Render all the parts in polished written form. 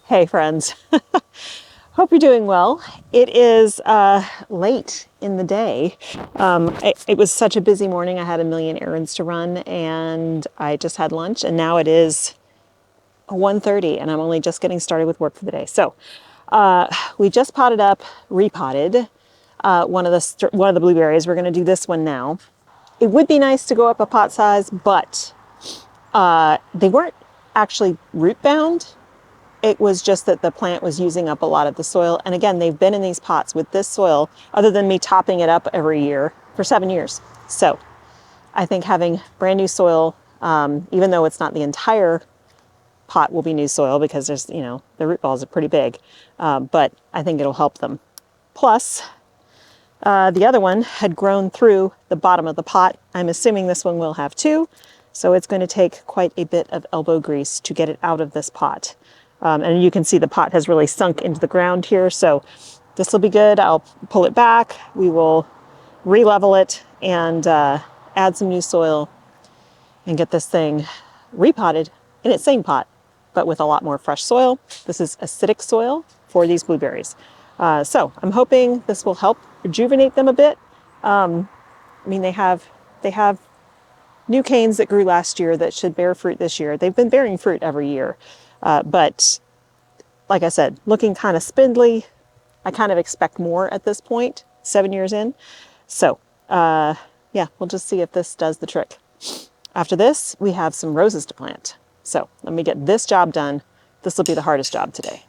Hey friends, hope you're doing well. It is late in the day. It was such a busy morning. I had a million errands to run and I just had lunch and now it is 1:30 and I'm only just getting started with work for the day. So we just potted up, repotted one of the blueberries. We're gonna do this one now. It would be nice to go up a pot size, but they weren't actually root bound. It was just that the plant was using up a lot of the soil. And again, they've been in these pots with this soil, other than me topping it up every year, for 7 years. So I think having brand new soil, even though it's not the entire pot will be new soil because there's, the root balls are pretty big, but I think it'll help them. Plus, the other one had grown through the bottom of the pot. I'm assuming this one will have too. So it's going to take quite a bit of elbow grease to get it out of this pot. And you can see the pot has really sunk into the ground here. So this will be good. I'll pull it back. We will re-level it and add some new soil and get this thing repotted in its same pot, but with a lot more fresh soil. This is acidic soil for these blueberries. So I'm hoping this will help rejuvenate them a bit. They have new canes that grew last year that should bear fruit this year. They've been bearing fruit every year. But like I said, looking kind of spindly. I kind of expect more at this point, 7 years in. So yeah, we'll just see if this does the trick. After this, we have some roses to plant. So let me get this job done. This will be the hardest job today.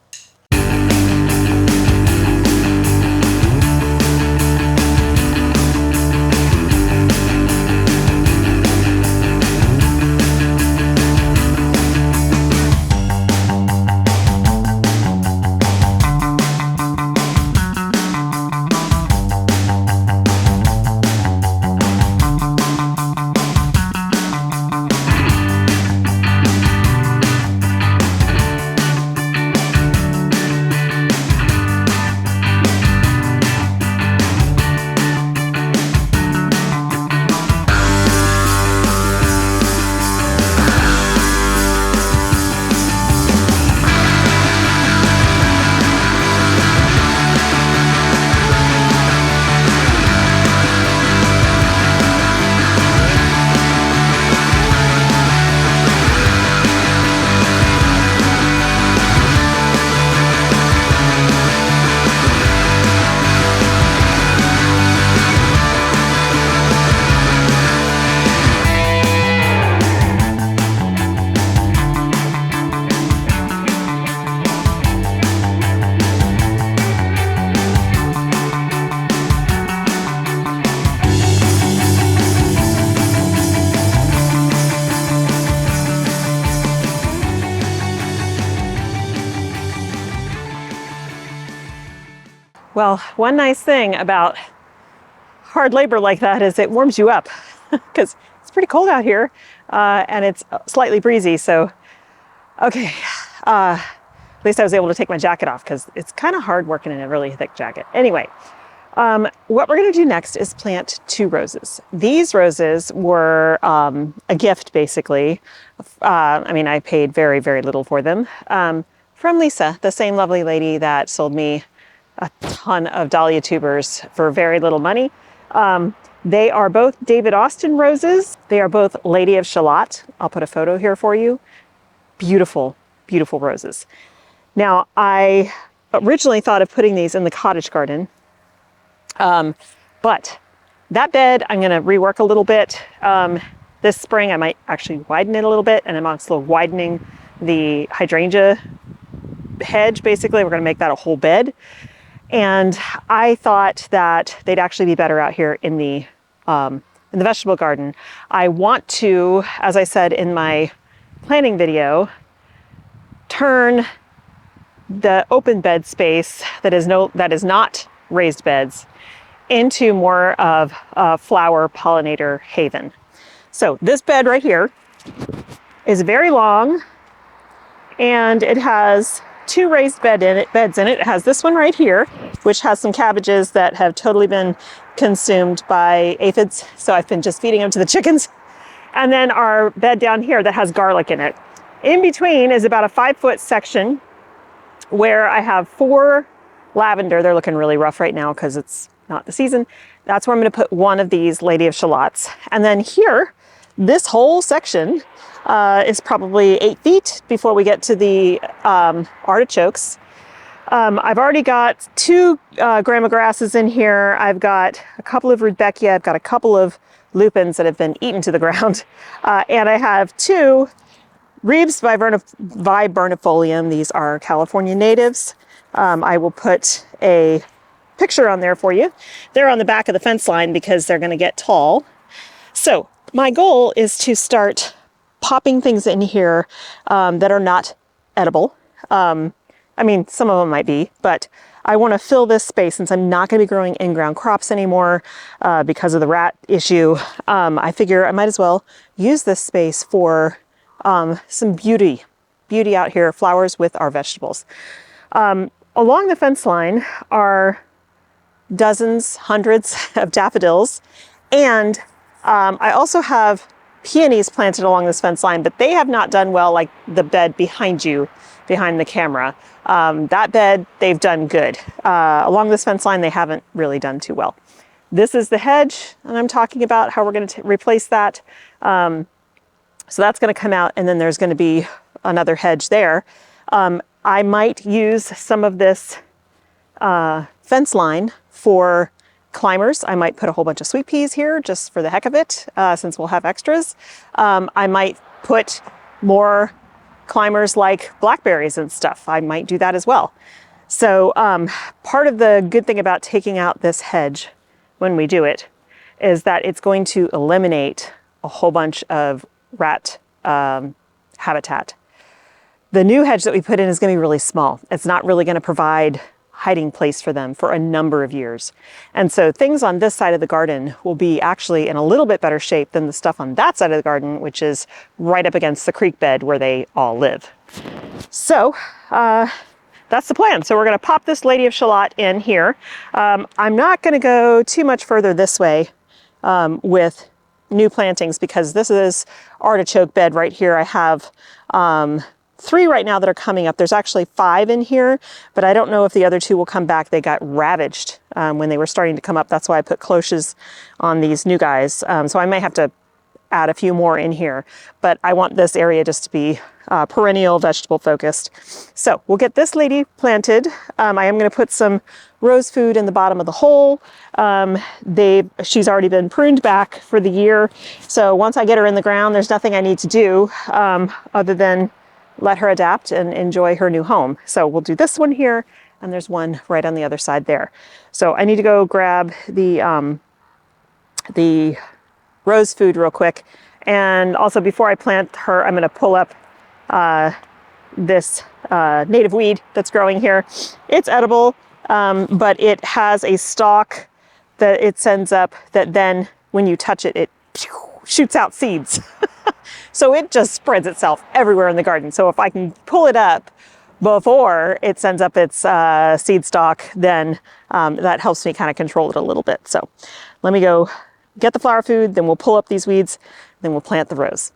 Well, one nice thing about hard labor like that is it warms you up because it's pretty cold out here and it's slightly breezy. So, okay, at least I was able to take my jacket off because it's kind of hard working in a really thick jacket. Anyway, what we're going to do next is plant 2 roses. These roses were a gift, basically. I paid very, very little for them from Lisa, the same lovely lady that sold me a ton of dahlia tubers for very little money. They are both David Austin roses. They are both Lady of Shalott. I'll put a photo here for you. Beautiful, beautiful roses. Now, I originally thought of putting these in the cottage garden, but that bed I'm going to rework a little bit. This spring I might actually widen it a little bit, and I'm also widening the hydrangea hedge. Basically, we're going to make that a whole bed. And I thought that they'd actually be better out here in the vegetable garden. I want to, as I said in my planning video, turn the open bed space that is not raised beds into more of a flower pollinator haven. So this bed right here is very long and it has 2 raised beds in it. It has this one right here, which has some cabbages that have totally been consumed by aphids. So I've been just feeding them to the chickens. And then our bed down here that has garlic in it. In between is about a 5-foot section where I have 4 lavender. They're looking really rough right now because it's not the season. That's where I'm going to put one of these Lady of Shallots. And then here, this whole section is probably 8 feet before we get to the artichokes. I've already got 2 grama grasses in here. I've got a couple of rudbeckia. I've got a couple of lupins that have been eaten to the ground. And I have 2 Reeves viburnifolium. These are California natives. I will put a picture on there for you. They're on the back of the fence line because they're going to get tall. So my goal is to start popping things in here that are not edible. I mean, some of them might be, but I want to fill this space since I'm not going to be growing in-ground crops anymore because of the rat issue. I figure I might as well use this space for some beauty out here, flowers with our vegetables. Along the fence line are dozens, hundreds of daffodils, and I also have peonies planted along this fence line, but they have not done well like the bed behind you, behind the camera. That bed, they've done good. Along this fence line, they haven't really done too well. This is the hedge, and I'm talking about how we're going to replace that. So that's going to come out, and then there's going to be another hedge there. I might use some of this fence line for climbers. I might put a whole bunch of sweet peas here just for the heck of it, since we'll have extras. I might put more climbers like blackberries and stuff. I might do that as well. So part of the good thing about taking out this hedge when we do it is that it's going to eliminate a whole bunch of rat habitat. The new hedge that we put in is going to be really small. It's not really going to provide hiding place for them for a number of years. And so things on this side of the garden will be actually in a little bit better shape than the stuff on that side of the garden, which is right up against the creek bed where they all live. So that's the plan. So we're going to pop this Lady of Shallot in here. I'm not going to go too much further this way with new plantings because this is artichoke bed right here. I have 3 right now that are coming up. There's actually 5 in here, but I don't know if the other 2 will come back. They got ravaged when they were starting to come up. That's why I put cloches on these new guys. So I may have to add a few more in here, but I want this area just to be perennial vegetable focused. So we'll get this lady planted. I am going to put some rose food in the bottom of the hole. She's already been pruned back for the year. So once I get her in the ground, there's nothing I need to do other than let her adapt and enjoy her new home. So we'll do this one here, and there's one right on the other side there. So I need to go grab the rose food real quick. And also before I plant her, I'm going to pull up this native weed that's growing here. It's edible, but it has a stalk that it sends up that then when you touch it, it shoots out seeds. So it just spreads itself everywhere in the garden. So if I can pull it up before it sends up its seed stalk, then that helps me kind of control it a little bit. So let me go get the flower food, then we'll pull up these weeds, then we'll plant the rose.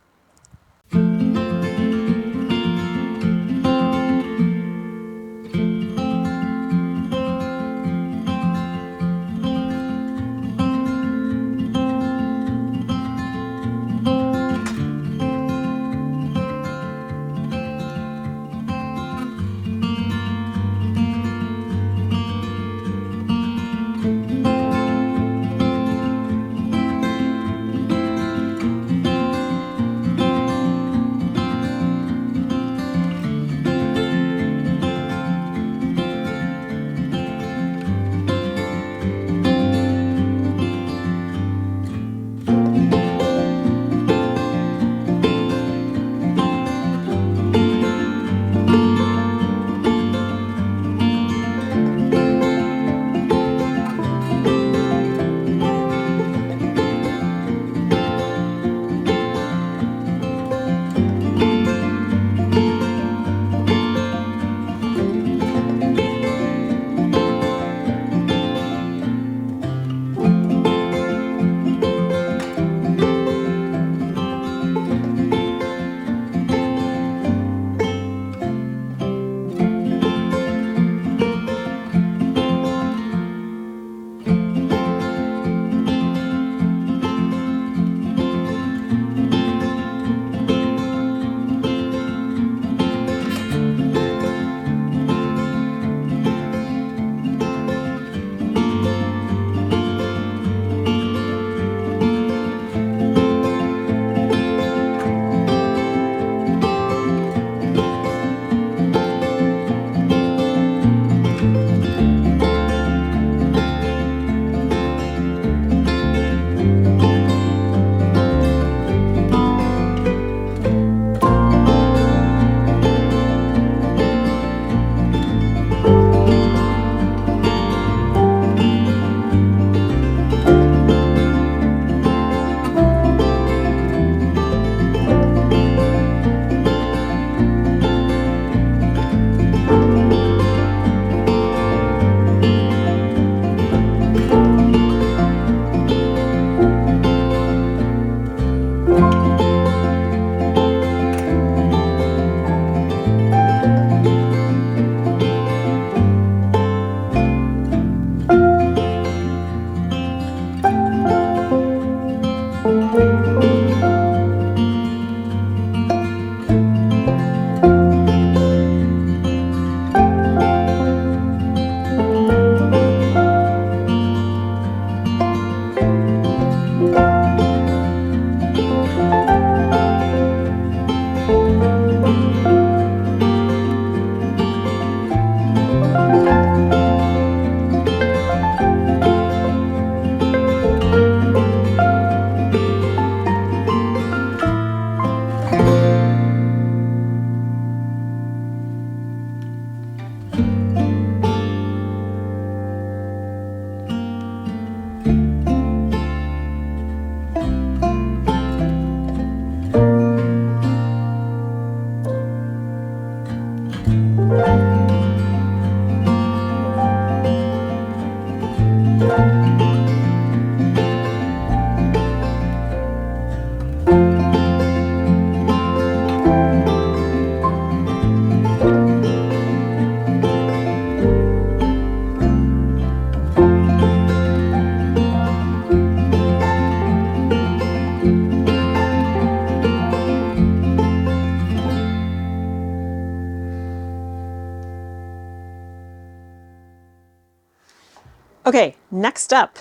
Okay, next up,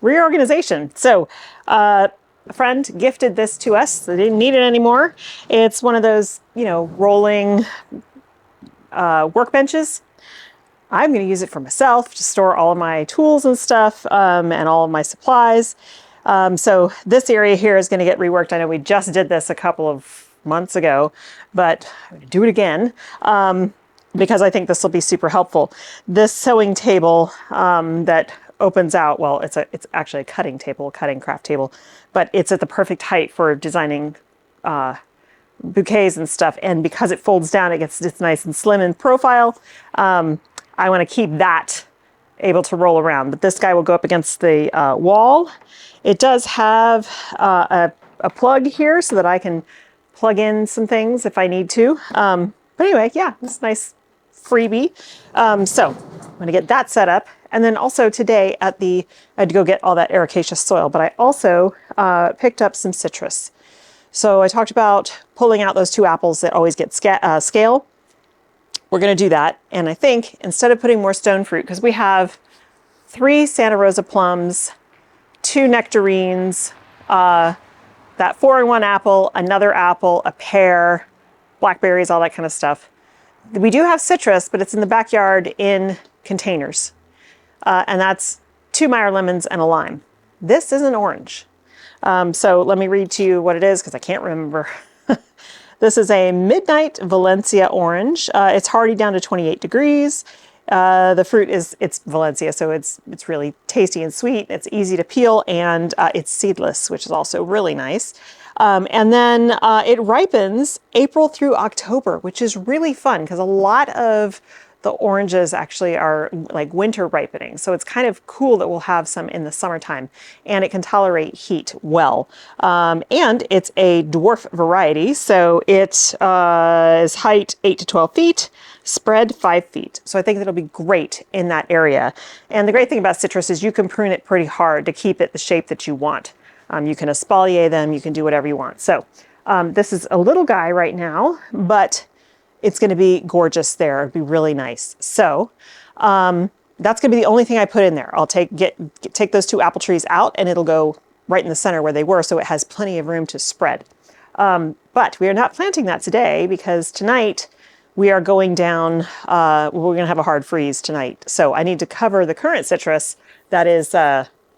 reorganization. So a friend gifted this to us. They didn't need it anymore. It's one of those, rolling workbenches. I'm going to use it for myself to store all of my tools and stuff, and all of my supplies. So this area here is going to get reworked. I know we just did this a couple of months ago, but I'm going to do it again, because I think this will be super helpful. This sewing table that opens out, well, it's actually a cutting table, a cutting craft table, but it's at the perfect height for designing bouquets and stuff. And because it folds down, it's nice and slim in profile. I want to keep that able to roll around, but this guy will go up against the wall. It does have a plug here so that I can plug in some things if I need to. But anyway, yeah, it's a nice freebie. So I'm going to get that set up. And then also today I had to go get all that ericaceous soil, but I also picked up some citrus. So I talked about pulling out those 2 apples that always get scale. We're going to do that. And I think instead of putting more stone fruit, because we have 3 Santa Rosa plums, 2 nectarines, that 4-in-1 apple, another apple, a pear, blackberries, all that kind of stuff. We do have citrus, but it's in the backyard in containers. And that's 2 Meyer lemons and a lime. This is an orange. So let me read to you what it is, because I can't remember. This is a Midnight Valencia orange. It's hardy down to 28 degrees. The fruit it's Valencia, so it's really tasty and sweet. It's easy to peel, and it's seedless, which is also really nice. And then it ripens April through October, which is really fun because a lot of the oranges actually are like winter ripening. So it's kind of cool that we'll have some in the summertime, and it can tolerate heat well. And it's a dwarf variety. So it is height 8 to 12 feet, spread 5 feet. So I think that'll be great in that area. And the great thing about citrus is you can prune it pretty hard to keep it the shape that you want. You can espalier them, you can do whatever you want. So this is a little guy right now, but it's going to be gorgeous there. It'd be really nice. So that's going to be the only thing I put in there. I'll take those 2 apple trees out, and it'll go right in the center where they were, so it has plenty of room to spread. But we are not planting that today because tonight we are going down, we're going to have a hard freeze tonight. So I need to cover the current citrus that is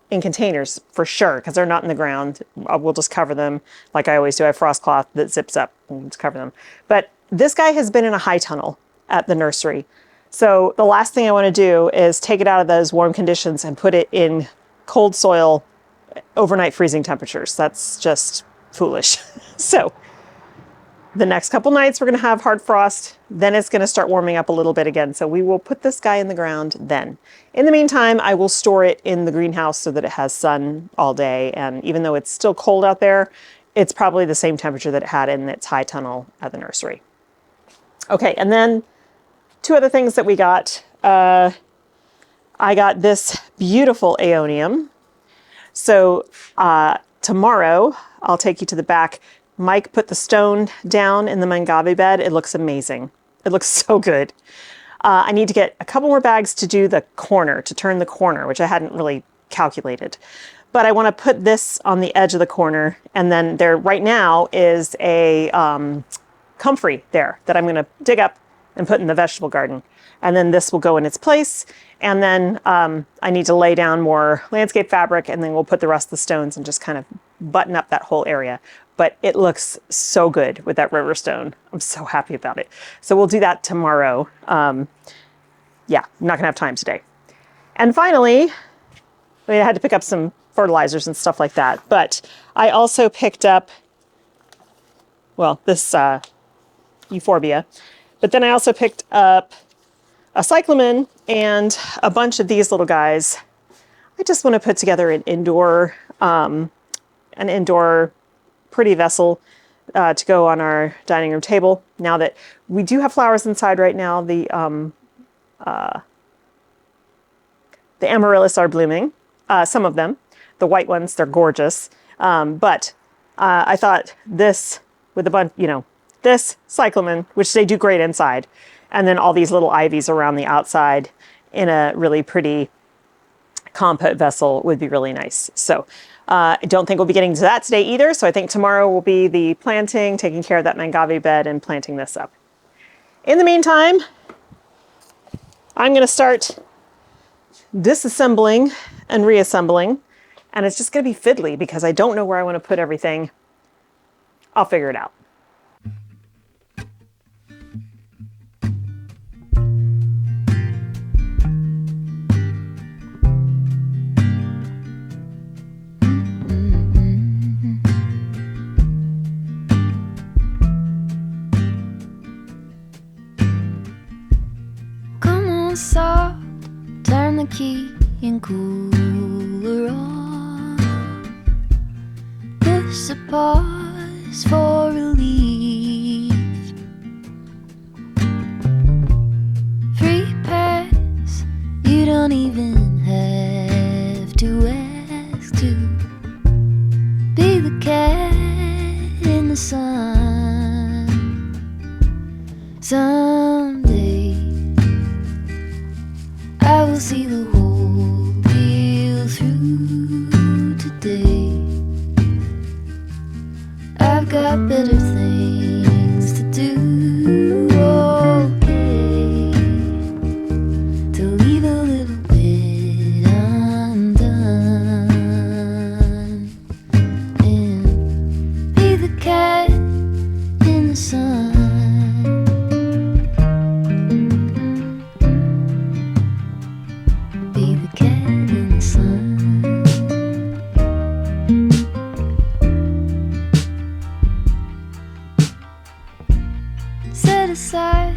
in containers for sure, because they're not in the ground. We'll just cover them like I always do. I have frost cloth that zips up and just cover them. But this guy has been in a high tunnel at the nursery. So the last thing I want to do is take it out of those warm conditions and put it in cold soil, overnight freezing temperatures. That's just foolish. So the next couple nights we're going to have hard frost, then it's going to start warming up a little bit again. So we will put this guy in the ground then. In the meantime, I will store it in the greenhouse so that it has sun all day. And even though it's still cold out there, it's probably the same temperature that it had in its high tunnel at the nursery. Okay, and then 2 other things that we got. I got this beautiful aeonium. So tomorrow I'll take you to the back. Mike put the stone down in the mangave bed. It looks amazing. It looks so good. I need to get a couple more bags to do the corner, to turn the corner, which I hadn't really calculated. But I want to put this on the edge of the corner, and then there right now is a comfrey there that I'm going to dig up and put in the vegetable garden. And then this will go in its place. And then I need to lay down more landscape fabric, and then we'll put the rest of the stones and just kind of button up that whole area. But it looks so good with that river stone. I'm so happy about it. So we'll do that tomorrow. Yeah, I'm not gonna have time today. And finally, I had to pick up some fertilizers and stuff like that. But I also picked up, well, this euphorbia. But then I also picked up a cyclamen and a bunch of these little guys. I just want to put together an indoor pretty vessel to go on our dining room table. Now that we do have flowers inside right now, the amaryllis are blooming, some of them. The white ones, they're gorgeous. But I thought this with a bunch, this cyclamen, which they do great inside, and then all these little ivies around the outside in a really pretty compote vessel would be really nice. So I don't think we'll be getting to that today either. So I think tomorrow will be the planting, taking care of that mangave bed and planting this up. In the meantime, I'm going to start disassembling and reassembling, and it's just going to be fiddly because I don't know where I want to put everything. I'll figure it out. Soft, turn the key and cooler on. Push a pause for relief. Free pass, you don't even have to ask to be the cat in the sun. Someday I will see the whole deal through today. I've got better things to do, okay, to leave a little bit undone and be the cat in the sun. Set aside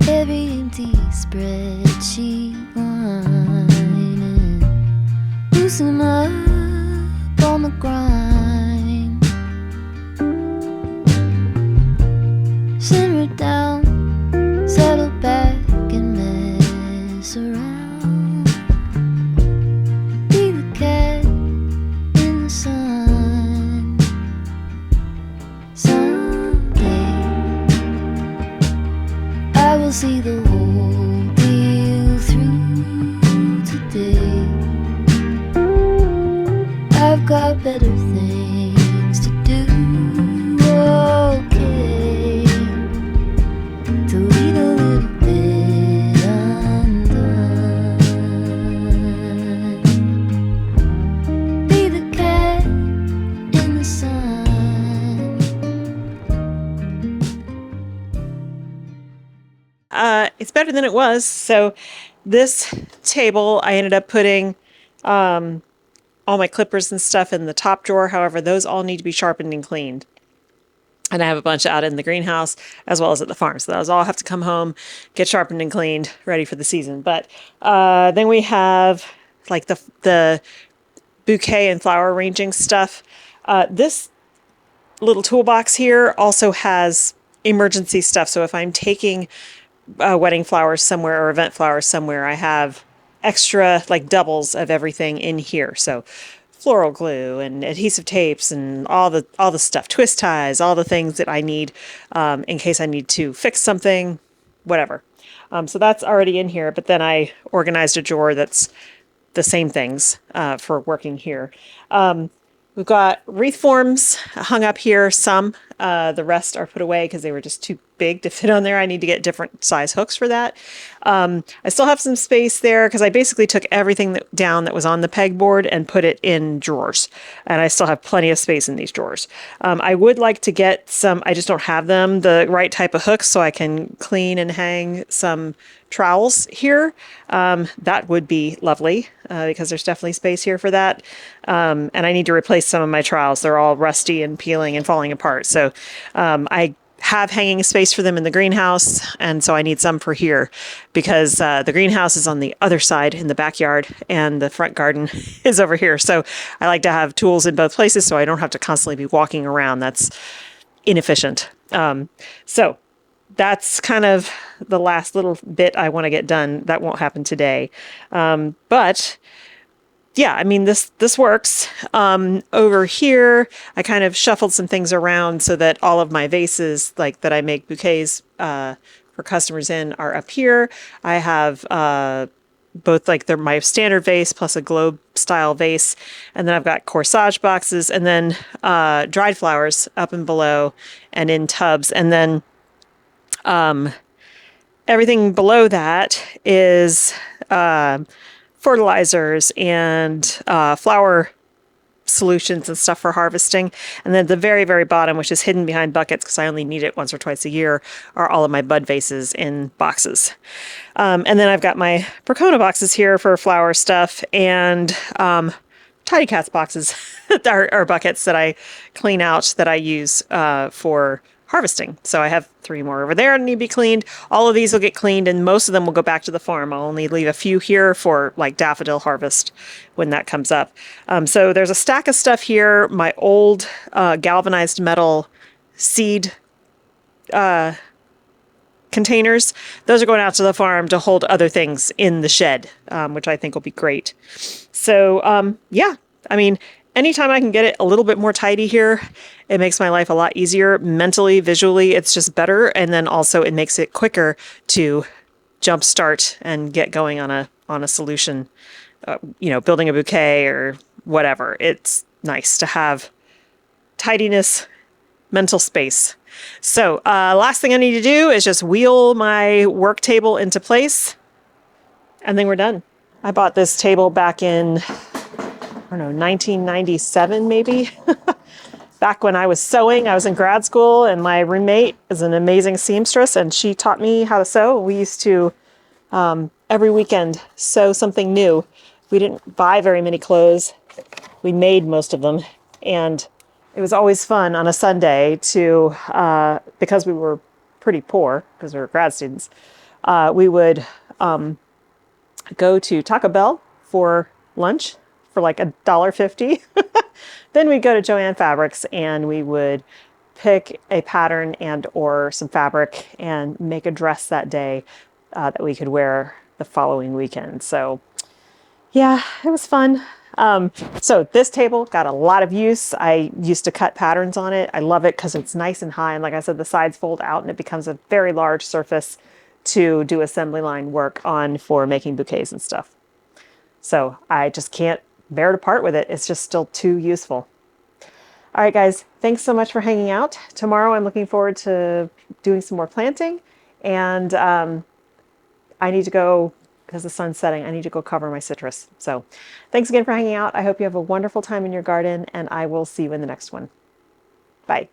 every empty spreadsheet line and loosen up on the grind. Simmer down, settle back and mess around. Be the cat in the sun. I will see the whole deal through today. I've got better things to do, okay, to leave a little bit undone. Be the cat in the sun. It's better than it was. So this table, I ended up putting all my clippers and stuff in the top drawer. However, those all need to be sharpened and cleaned. And I have a bunch out in the greenhouse as well as at the farm. So those all have to come home, get sharpened and cleaned, ready for the season. But then we have like the bouquet and flower arranging stuff. This little toolbox here also has emergency stuff. So if I'm taking wedding flowers somewhere or event flowers somewhere, I have extra like doubles of everything in here. So floral glue and adhesive tapes and all the stuff, twist ties, all the things that I need in case I need to fix something, whatever. So that's already in here, but then I organized a drawer that's the same things for working here. We've got wreath forms hung up here, some. The rest are put away because they were just too big to fit on there. I need to get different size hooks for that. I still have some space there because I basically took everything down that was on the pegboard and put it in drawers. And I still have plenty of space in these drawers. I would like to get some, I just don't have them, the right type of hooks so I can clean and hang some trowels here. That would be lovely because there's definitely space here for that. And I need to replace some of my trowels. They're all rusty and peeling and falling apart. So I have hanging space for them in the greenhouse. And so I need some for here because the greenhouse is on the other side in the backyard and the front garden is over here. So I like to have tools in both places so I don't have to constantly be walking around. That's inefficient. So that's kind of the last little bit I want to get done. That won't happen today. But yeah, I mean, this works. Over here, I kind of shuffled some things around so that all of my vases, like that I make bouquets for customers in, are up here. I have both like they're my standard vase plus a globe style vase. And then I've got corsage boxes and then dried flowers up and below and in tubs. And then everything below that is fertilizers and flower solutions and stuff for harvesting. And then the very, very bottom, which is hidden behind buckets because I only need it once or twice a year, are all of my bud vases in boxes. And then I've got my Percona boxes here for flower stuff and Tidy Cats boxes are buckets that I clean out that I use for harvesting. So I have 3 more over there that need to be cleaned. All of these will get cleaned and most of them will go back to the farm. I'll only leave a few here for like daffodil harvest when that comes up. So there's a stack of stuff here. My old galvanized metal seed containers. Those are going out to the farm to hold other things in the shed, which I think will be great. So yeah, I mean, anytime I can get it a little bit more tidy here, it makes my life a lot easier mentally, visually. It's just better. And then also it makes it quicker to jumpstart and get going on a solution, building a bouquet or whatever. It's nice to have tidiness, mental space. So last thing I need to do is just wheel my work table into place and then we're done. I bought this table back in, I don't know, 1997 maybe. Back when I was sewing, I was in grad school and my roommate is an amazing seamstress and she taught me how to sew. We used to every weekend sew something new. We didn't buy very many clothes. We made most of them. And it was always fun on a Sunday to, because we were pretty poor, because we were grad students, we would go to Taco Bell for lunch for like $1.50. Then we'd go to Joann Fabrics and we would pick a pattern and or some fabric and make a dress that day that we could wear the following weekend. So yeah, it was fun. So this table got a lot of use. I used to cut patterns on it. I love it because it's nice and high. And like I said, the sides fold out and it becomes a very large surface to do assembly line work on for making bouquets and stuff. So I just can't bear to part with it. It's just still too useful. All right, guys, thanks so much for hanging out. Tomorrow I'm looking forward to doing some more planting and I need to go, because the sun's setting, I need to go cover my citrus. So thanks again for hanging out. I hope you have a wonderful time in your garden and I will see you in the next one. Bye.